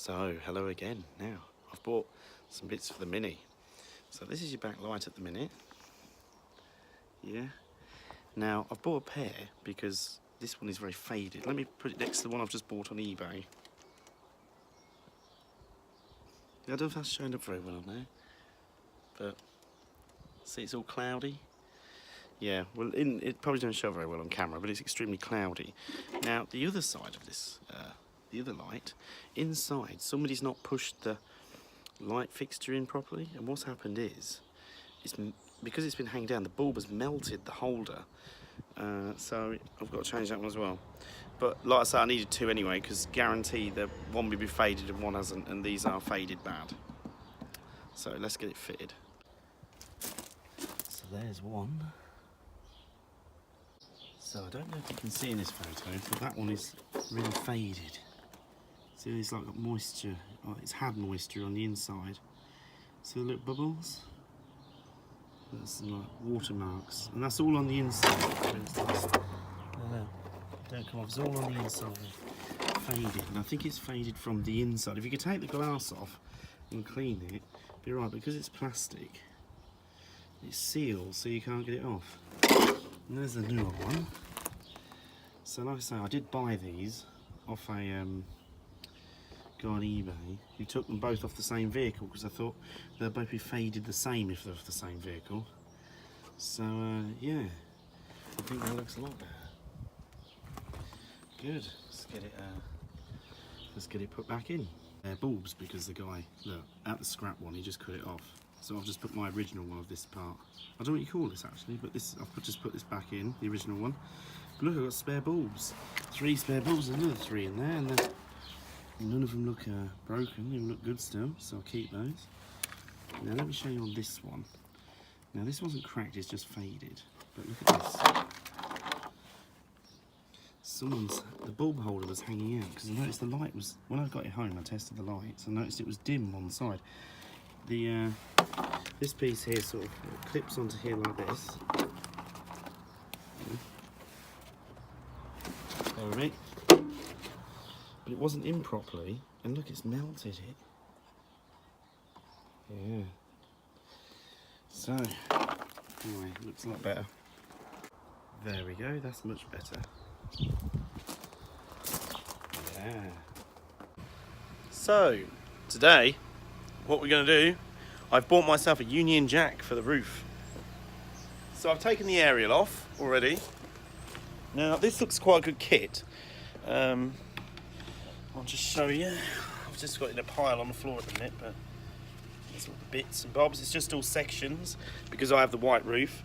So, hello again. Now, I've bought some bits for the Mini. So this is your back light at the minute. Yeah. Now, I've bought a pair because this one is very faded. Let me put it next to the one I've just bought on eBay. I don't know if that's showing up very well on there. But, see, it's all cloudy. Yeah, well, it probably don't show very well on camera, but it's extremely cloudy. Now, the other side of this, the other light, inside, somebody's not pushed the light fixture in properly, and what's happened is, because it's been hanging down, the bulb has melted the holder, so I've got to change that one as well. But like I said, I needed two anyway, because guarantee that one will be faded and one hasn't, and these are faded bad. So let's get it fitted. So there's one. So I don't know if you can see in this photo, but that one is really faded. See, it's like got moisture, it's had moisture on the inside. See the little bubbles? That's some like watermarks, and that's all on the inside. Don't come off, it's all on the inside. Faded, and I think it's faded from the inside. If you could take the glass off and clean it, it'd be right, because it's plastic. It's sealed, so you can't get it off. And there's the newer one. So like I say, I did buy these off a guy on eBay who took them both off the same vehicle, because I thought they'll both be faded the same if they're off the same vehicle. So yeah, I think that looks a lot better. Good. Let's get it put back in. They're bulbs because the guy, look, at the scrap one, he just cut it off. So I've just put my original one of this part. I don't know what you call this actually, but this I've just put this back in, the original one. But look, I've got spare bulbs. 3 spare bulbs, another 3 in there, and none of them look broken. They all look good still, so I'll keep those. Now let me show you on this one. Now this wasn't cracked, it's just faded. But look at this. The bulb holder was hanging out, because I noticed the light was, when I got it home I tested the lights, I noticed it was dim on the side. This piece here sort of clips onto here like this. There with me. But it wasn't in properly, and look, it's melted it. Yeah. So, anyway, looks a lot better. There we go, that's much better. Yeah. So, today, what we're going to do, I've bought myself a Union Jack for the roof. So I've taken the aerial off already. Now this looks quite a good kit. I'll just show you. I've just got it in a pile on the floor at the minute, but there's all the bits and bobs. It's just all sections because I have the white roof.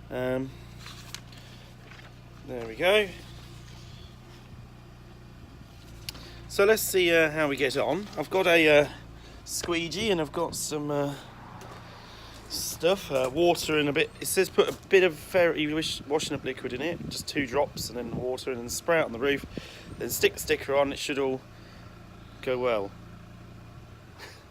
There we go. So let's see how we get on. I've got a squeegee, and I've got some stuff, water and a bit, it says put a bit of fairy washing up liquid in it, just 2 drops, and then water, and then spray it on the roof, then stick the sticker on. It should all go well.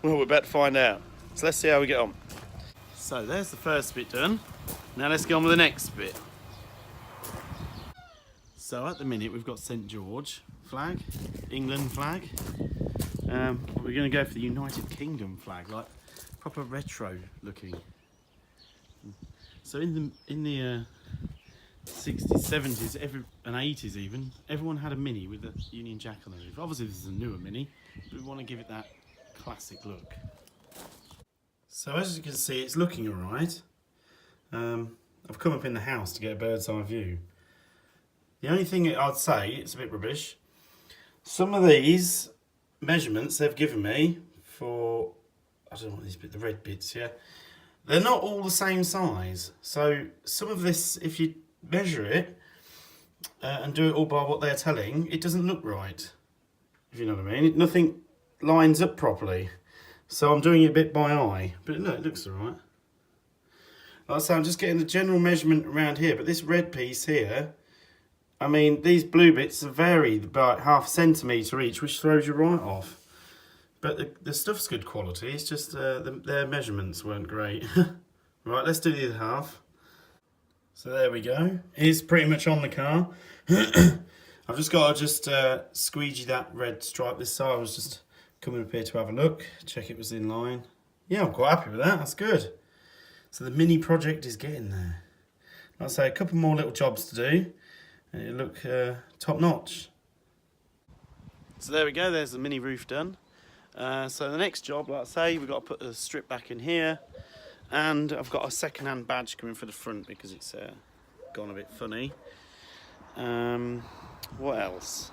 Well, we're about to find out. So let's see how we get on. So there's the first bit done. Now let's get on with the next bit. So at the minute we've got St George flag, England flag. We're going to go for the United Kingdom flag, like proper retro looking. So in the 60s, 70s, and 80s even, everyone had a Mini with a Union Jack on the roof. Obviously this is a newer Mini, but we want to give it that classic look. So as you can see, it's looking alright. I've come up in the house to get a bird's eye view. The only thing I'd say, it's a bit rubbish. Some of these measurements they've given me for, I don't know what these bits, the red bits, yeah, they're not all the same size. So some of this, if you measure it and do it all by what they're telling, it doesn't look right, if you know what I mean. Nothing lines up properly. So I'm doing it a bit by eye, but look, it looks alright. Like I say, I'm just getting the general measurement around here, but this red piece here, I mean, these blue bits vary by ½ centimetre each, which throws you right off. But the stuff's good quality, it's just their measurements weren't great. Right, let's do the other half. So there we go. It's pretty much on the car. I've just got to squeegee that red stripe this side. I was just coming up here to have a look, check it was in line. Yeah, I'm quite happy with that, that's good. So the mini project is getting there. Like I say, a couple more little jobs to do, and it'll look top notch. So there we go, there's the mini roof done. So the next job, like I say, we've got to put a strip back in here, and I've got a second-hand badge coming for the front because it's gone a bit funny. What else?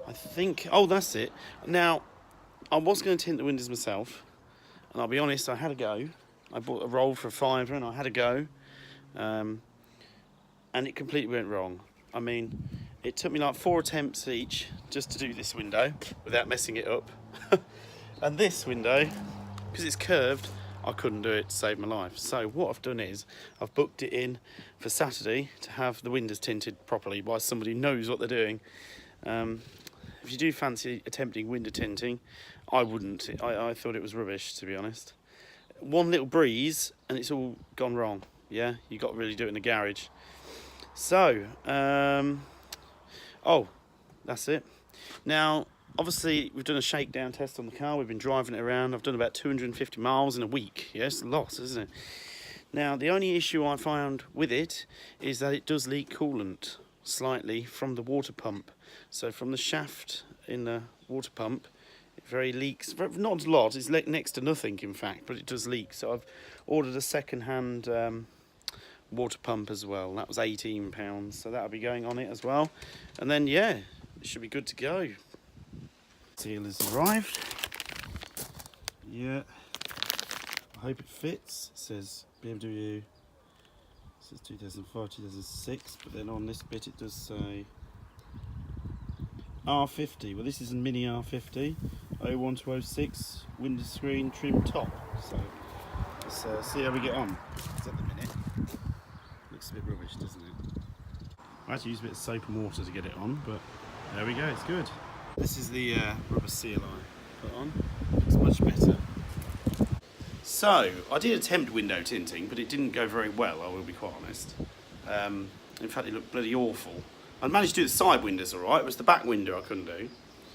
I think, oh, that's it. Now, I was going to tint the windows myself, and I'll be honest, I had a go. I bought a roll for £5 and I had a go, and it completely went wrong. I mean, it took me like 4 attempts each just to do this window without messing it up. And this window, because it's curved, I couldn't do it to save my life. So what I've done is I've booked it in for Saturday to have the windows tinted properly by somebody who knows what they're doing. If you do fancy attempting window tinting, I wouldn't. I thought it was rubbish, to be honest. One little breeze and it's all gone wrong. Yeah, you got to really do it in the garage. So, oh, that's it. Now, obviously, we've done a shakedown test on the car. We've been driving it around. I've done about 250 miles in a week. Yeah, it's a lot, isn't it? Now, the only issue I found with it is that it does leak coolant slightly from the water pump. So from the shaft in the water pump, it very leaks. Not a lot, it's next to nothing, in fact, but it does leak. So I've ordered a second-hand water pump as well. That was £18, so that'll be going on it as well. And then, yeah, it should be good to go. Seal has arrived. Yeah, I hope it fits. It says BMW, it says 2005, 2006, but then on this bit it does say R50. Well, this is a mini R50, 01 to 06, window screen trim top. So let's see how we get on. It's at the minute. Looks a bit rubbish, doesn't it? I had to use a bit of soap and water to get it on, but there we go, it's good. This is the rubber seal I put on. Looks much better. So, I did attempt window tinting, but it didn't go very well, I will be quite honest. In fact, it looked bloody awful. I managed to do the side windows alright, it was the back window I couldn't do,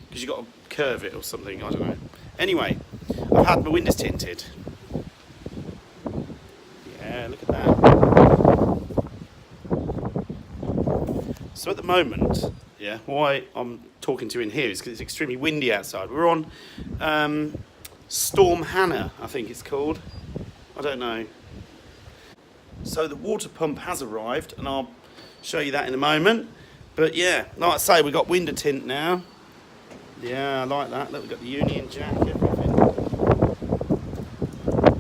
because you've got to curve it or something, I don't know. Anyway, I've had my windows tinted. Yeah, look at that. So at the moment, yeah, why I'm talking to you in here is because it's extremely windy outside. We're on Storm Hannah, I think it's called. I don't know. So the water pump has arrived, and I'll show you that in a moment. But yeah, like I say, we've got window tint now. Yeah, I like that. Look, we've got the Union Jack, everything.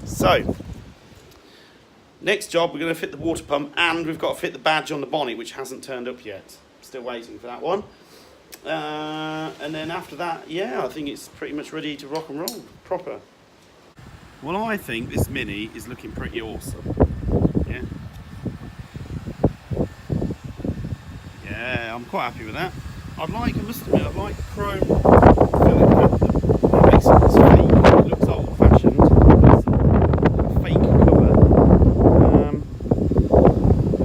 So, next job, we're going to fit the water pump, and we've got to fit the badge on the bonnet, which hasn't turned up yet. Still waiting for that one. And then after that, yeah, I think it's pretty much ready to rock and roll, proper. Well, I think this Mini is looking pretty awesome. Yeah. Yeah, I'm quite happy with that. I must admit, I'd like chrome filling. It makes it fake. It looks old-fashioned. It's a fake cover.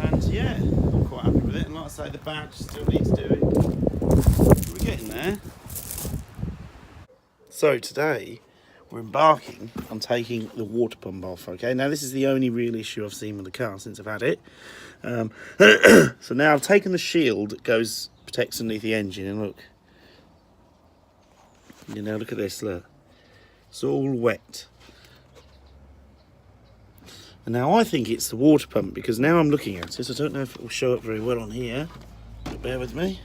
And yeah, I'm quite happy with it. And like I say, the badge still needs doing. We're getting there. So today, we're embarking on taking the water pump off, okay? Now, this is the only real issue I've seen with the car since I've had it. So now I've taken the shield that protects underneath the engine, and look. You know, look at this, look. It's all wet. And now I think it's the water pump, because now I'm looking at it. I don't know if it will show up very well on here. But bear with me.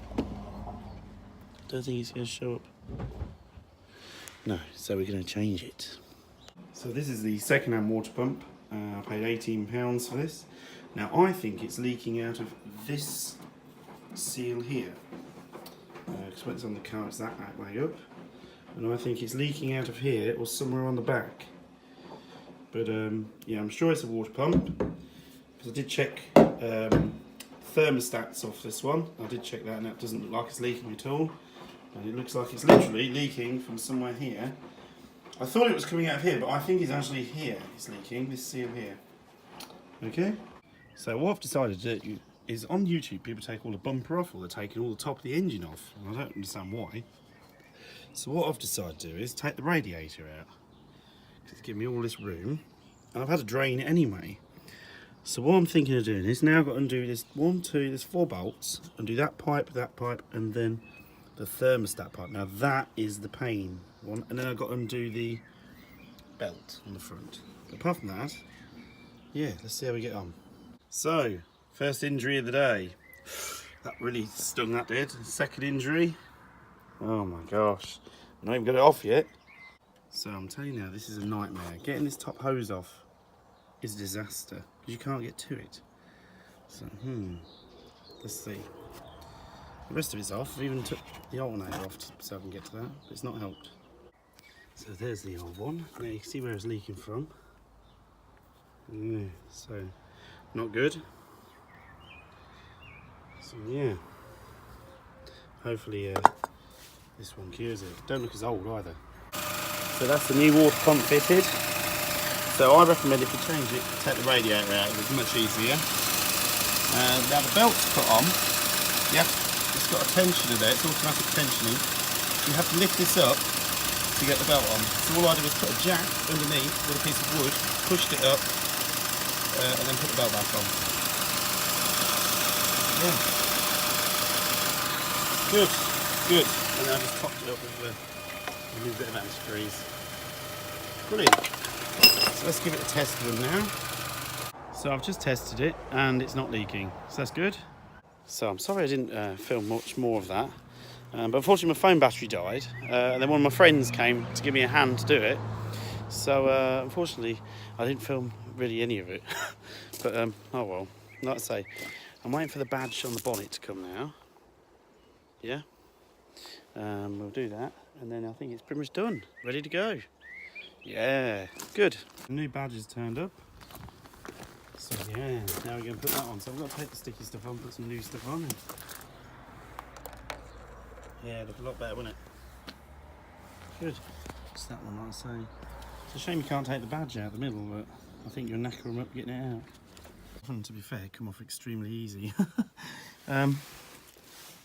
Don't think it's going to show up. No, so we're going to change it. So this is the second-hand water pump. I paid £18 for this. Now I think it's leaking out of this seal here. Because when it's on the car, it's that way up. And I think it's leaking out of here or somewhere on the back. But yeah, I'm sure it's a water pump. Because I did check thermostats off this one. I did check that, and that doesn't look like it's leaking at all. And it looks like it's literally leaking from somewhere here. I thought it was coming out of here, but I think it's actually here. It's leaking, this seal here. Okay? So what I've decided to do is, on YouTube, people take all the bumper off, or they're taking all the top of the engine off. And I don't understand why. So what I've decided to do is take the radiator out. It's giving me all this room. And I've had to drain it anyway. So what I'm thinking of doing is now I've got to undo this there's 4 bolts, undo that pipe, and then the thermostat pipe. Now that is the pain one, and then I've got to undo the belt on the front. But apart from that, yeah, let's see how we get on. So, first injury of the day. That really stung, that did. Second injury. Oh my gosh. I've not even got it off yet. So I'm telling you now, this is a nightmare. Getting this top hose off is a disaster because you can't get to it. So, let's see. The rest of it's off. I've even took the alternator off so I can get to that, but it's not helped. So there's the old one. Now you can see where it's leaking from. Yeah, so not good. So yeah, hopefully this one cures it. Don't look as old either. So that's the new water pump fitted. So I recommend if you change it, take the radiator out, it's much easier. Now the belt's put on, it's got a tensioner there, it's automatic tensioning. You have to lift this up to get the belt on. So all I did was put a jack underneath with a piece of wood, pushed it up, and then put the belt back on. Yeah. Good. And then I just topped it up with a little bit of antifreeze. Brilliant. So let's give it a test run now. So I've just tested it and it's not leaking, so that's good. So I'm sorry I didn't film much more of that. But unfortunately my phone battery died, and then one of my friends came to give me a hand to do it. So unfortunately I didn't film really any of it. But oh well, like I say, I'm waiting for the badge on the bonnet to come now. Yeah, we'll do that, and then I think it's pretty much done, ready to go. Yeah, good. The new badge has turned up. So yeah, now we're going to put that on. So I've got to take the sticky stuff on, put some new stuff on. Yeah, look a lot better, wouldn't it? Good. Just that one, like I say. It's a shame you can't take the badge out of the middle, but I think you'll knacker them up getting it out. And to be fair, come off extremely easy.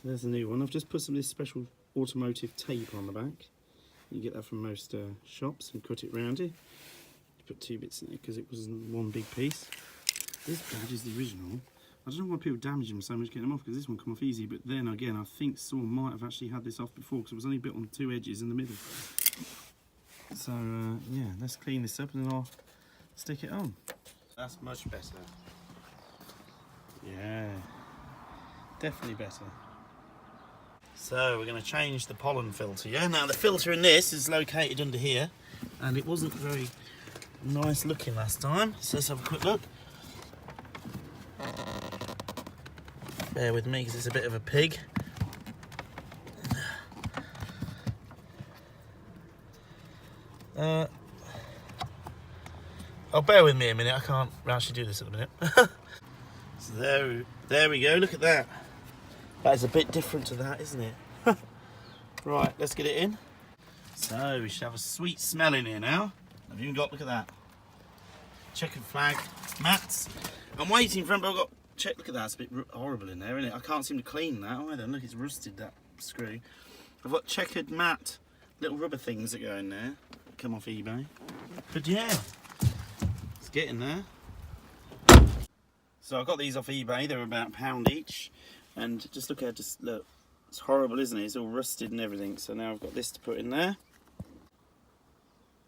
There's a new one. I've just put some of this special automotive tape on the back. You get that from most shops and cut it round it. You put 2 bits in it because it was one big piece. This badge is the original. I don't know why people damage them so much getting them off, because this one come off easy, but then again I think someone might have actually had this off before because it was only bit on 2 edges in the middle. So yeah, let's clean this up and then I'll stick it on. That's much better. Yeah, definitely better. So we're going to change the pollen filter, yeah? Now the filter in this is located under here, and it wasn't very nice looking last time, so let's have a quick look. Bear with me because it's a bit of a pig. Oh, bear with me a minute, I can't actually do this at the minute. So there we go, look at that. That is a bit different to that, isn't it? Right, let's get it in. So we should have a sweet smell in here now. I've even got, look at that. Checkered flag mats. I'm waiting for them, but I've got, check, look at that, it's a bit horrible in there, isn't it? I can't seem to clean that either. Look, it's rusted, that screw. I've got checkered matte little rubber things that go in there. Come off eBay. But yeah, it's getting there. So I got these off eBay, they were about £1 each. And just look at, look, it's horrible, isn't it? It's all rusted and everything. So now I've got this to put in there.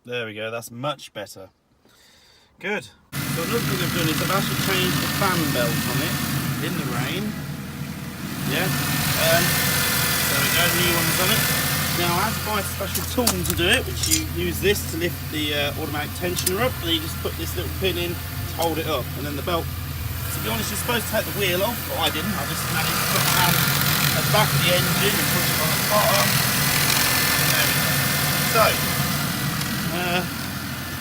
There we go, that's much better. Good. So another thing I've done is I've actually changed the fan belt on it in the rain. Yeah. There we go, new ones on it. Now I had to buy a special tool to do it, which you use this to lift the automatic tensioner up, and then you just put this little pin in to hold it up, and then the belt. To be honest, you're supposed to take the wheel off, but I didn't. I just managed to put my hand at the back of the engine and push it on the bottom. And there we go. So,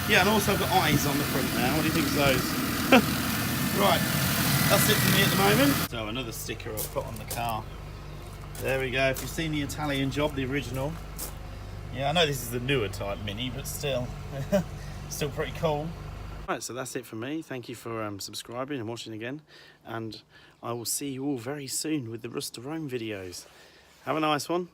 yeah, and also I've got eyes on the front now. What do you think of those? Right, that's it for me at the moment. So another sticker I've put on the car. There we go. If you've seen the Italian job, the original. Yeah, I know this is the newer type Mini, but still, still pretty cool. Right, so that's it for me. Thank you for subscribing and watching again, and I will see you all very soon with the Rust to Rome videos. Have a nice one.